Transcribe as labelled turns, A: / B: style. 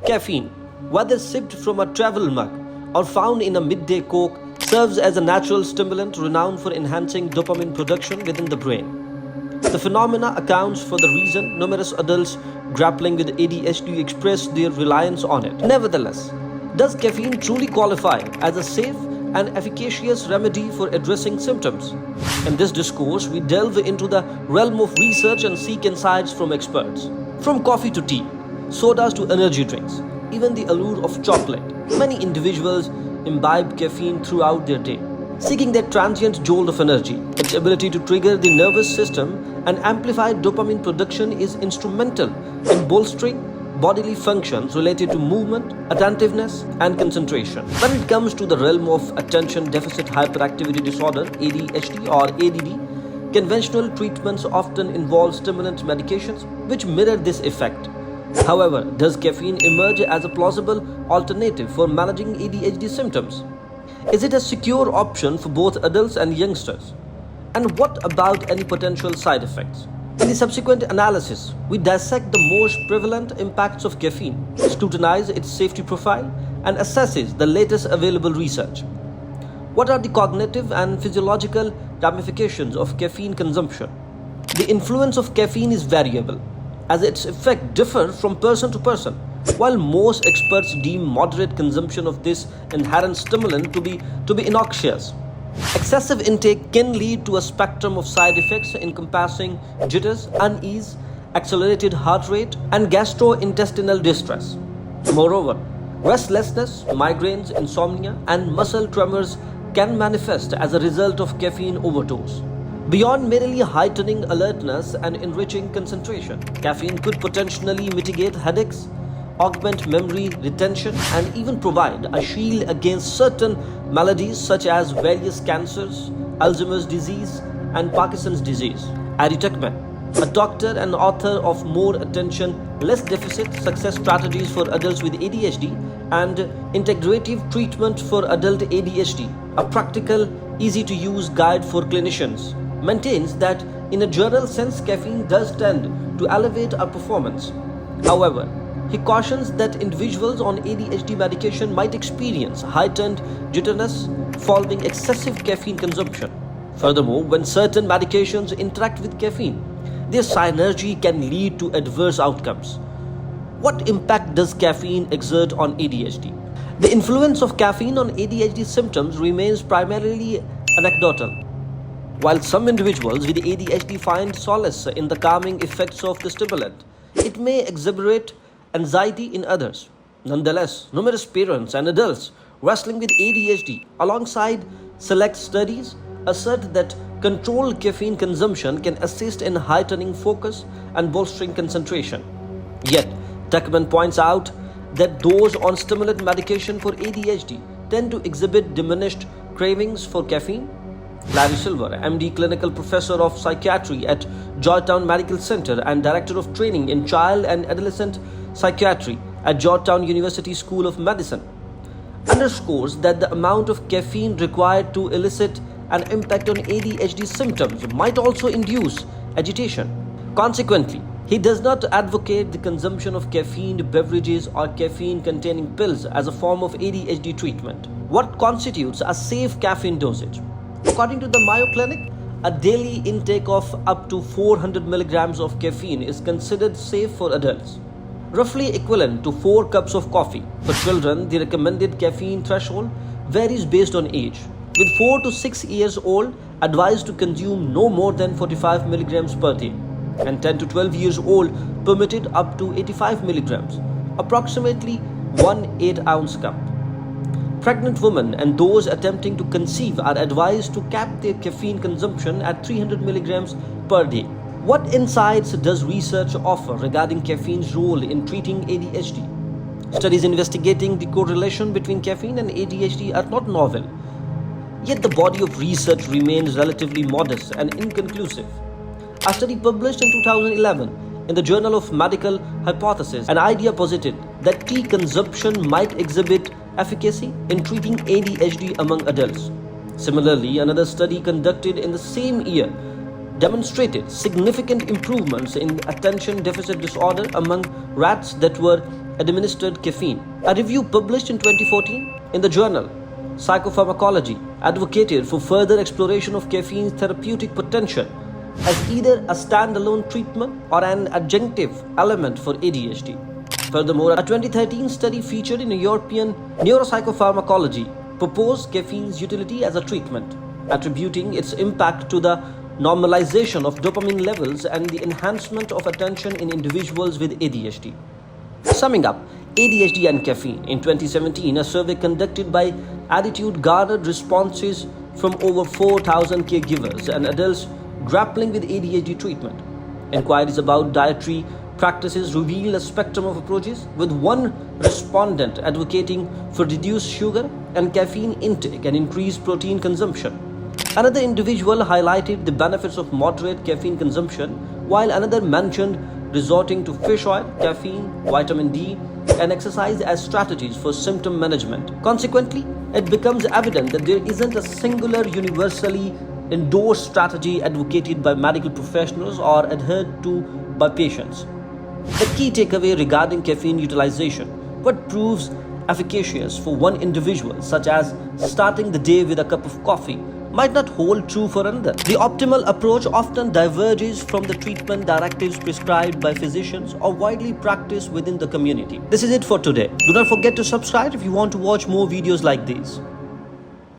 A: Caffeine, whether sipped from a travel mug or found in a midday Coke, serves as a natural stimulant renowned for enhancing dopamine production within the brain. The phenomena accounts for the reason numerous adults grappling with ADHD express their reliance on it. Nevertheless, does caffeine truly qualify as a safe and efficacious remedy for addressing symptoms? In this discourse, we delve into the realm of research and seek insights from experts. From coffee to tea, sodas to energy drinks, even the allure of chocolate, many individuals imbibe caffeine throughout their day, seeking that transient jolt of energy. Its ability to trigger the nervous system and amplify dopamine production is instrumental in bolstering bodily functions related to movement, attentiveness, and concentration. When it comes to the realm of Attention Deficit Hyperactivity Disorder, ADHD or ADD, conventional treatments often involve stimulant medications which mirror this effect. However, does caffeine emerge as a plausible alternative for managing ADHD symptoms? Is it a secure option for both adults and youngsters? And what about any potential side effects? In the subsequent analysis, we dissect the most prevalent impacts of caffeine, scrutinize its safety profile, and assesses the latest available research. What are the cognitive and physiological ramifications of caffeine consumption? The influence of caffeine is variable, as its effect differs from person to person. While most experts deem moderate consumption of this inherent stimulant to be innocuous, excessive intake can lead to a spectrum of side effects encompassing jitters, unease, accelerated heart rate, and gastrointestinal distress. Moreover, restlessness, migraines, insomnia, and muscle tremors can manifest as a result of caffeine overdose. Beyond merely heightening alertness and enriching concentration, caffeine could potentially mitigate headaches, augment memory retention, and even provide a shield against certain maladies such as various cancers, Alzheimer's disease, and Parkinson's disease. Adi Tuckman, a doctor and author of More Attention, Less Deficit: Success Strategies for Adults with ADHD and Integrative Treatment for Adult ADHD, a practical, easy-to-use guide for clinicians, maintains that in a general sense caffeine does tend to elevate our performance. However, he cautions that individuals on ADHD medication might experience heightened jitteriness following excessive caffeine consumption. Furthermore, when certain medications interact with caffeine, their synergy can lead to adverse outcomes. What impact does caffeine exert on ADHD? The influence of caffeine on ADHD symptoms remains primarily anecdotal. While some individuals with ADHD find solace in the calming effects of the stimulant, it may exacerbate anxiety in others. Nonetheless, numerous parents and adults wrestling with ADHD, alongside select studies, assert that controlled caffeine consumption can assist in heightening focus and bolstering concentration. Yet, Tuckman points out that those on stimulant medication for ADHD tend to exhibit diminished cravings for caffeine. Larry Silver, MD, clinical professor of psychiatry at Georgetown Medical Center and director of training in child and adolescent psychiatry at Georgetown University School of Medicine, underscores that the amount of caffeine required to elicit an impact on ADHD symptoms might also induce agitation. Consequently, he does not advocate the consumption of caffeine beverages or caffeine-containing pills as a form of ADHD treatment. What constitutes a safe caffeine dosage? According to the Mayo Clinic, a daily intake of up to 400 milligrams of caffeine is considered safe for adults, roughly equivalent to 4 cups of coffee. For children, the recommended caffeine threshold varies based on age, with 4 to 6 years old advised to consume no more than 45 milligrams per day, and 10 to 12 years old permitted up to 85 milligrams, approximately 1 8-ounce cup. Pregnant women and those attempting to conceive are advised to cap their caffeine consumption at 300 milligrams per day. What insights does research offer regarding caffeine's role in treating ADHD? Studies investigating the correlation between caffeine and ADHD are not novel, yet the body of research remains relatively modest and inconclusive. A study published in 2011 in the Journal of Medical Hypothesis, an idea posited that tea consumption might exhibit efficacy in treating ADHD among adults. Similarly, another study conducted in the same year demonstrated significant improvements in attention deficit disorder among rats that were administered caffeine. A review published in 2014 in the journal Psychopharmacology advocated for further exploration of caffeine's therapeutic potential as either a standalone treatment or an adjunctive element for ADHD. Furthermore, a 2013 study featured in European Neuropsychopharmacology proposed caffeine's utility as a treatment, attributing its impact to the normalization of dopamine levels and the enhancement of attention in individuals with ADHD. Summing up, ADHD and caffeine. In 2017, a survey conducted by Attitude garnered responses from over 4,000 caregivers and adults grappling with ADHD treatment. Inquiries about dietary practices revealed a spectrum of approaches, with one respondent advocating for reduced sugar and caffeine intake and increased protein consumption. Another individual highlighted the benefits of moderate caffeine consumption, while another mentioned resorting to fish oil, caffeine, vitamin D, and exercise as strategies for symptom management. Consequently, it becomes evident that there isn't a singular universally endorsed strategy advocated by medical professionals or adhered to by patients. The key takeaway regarding caffeine utilization: what proves efficacious for one individual, such as starting the day with a cup of coffee, might not hold true for another. The optimal approach often diverges from the treatment directives prescribed by physicians or widely practiced within the community. This is it for today. Do not forget to subscribe if you want to watch more videos like these.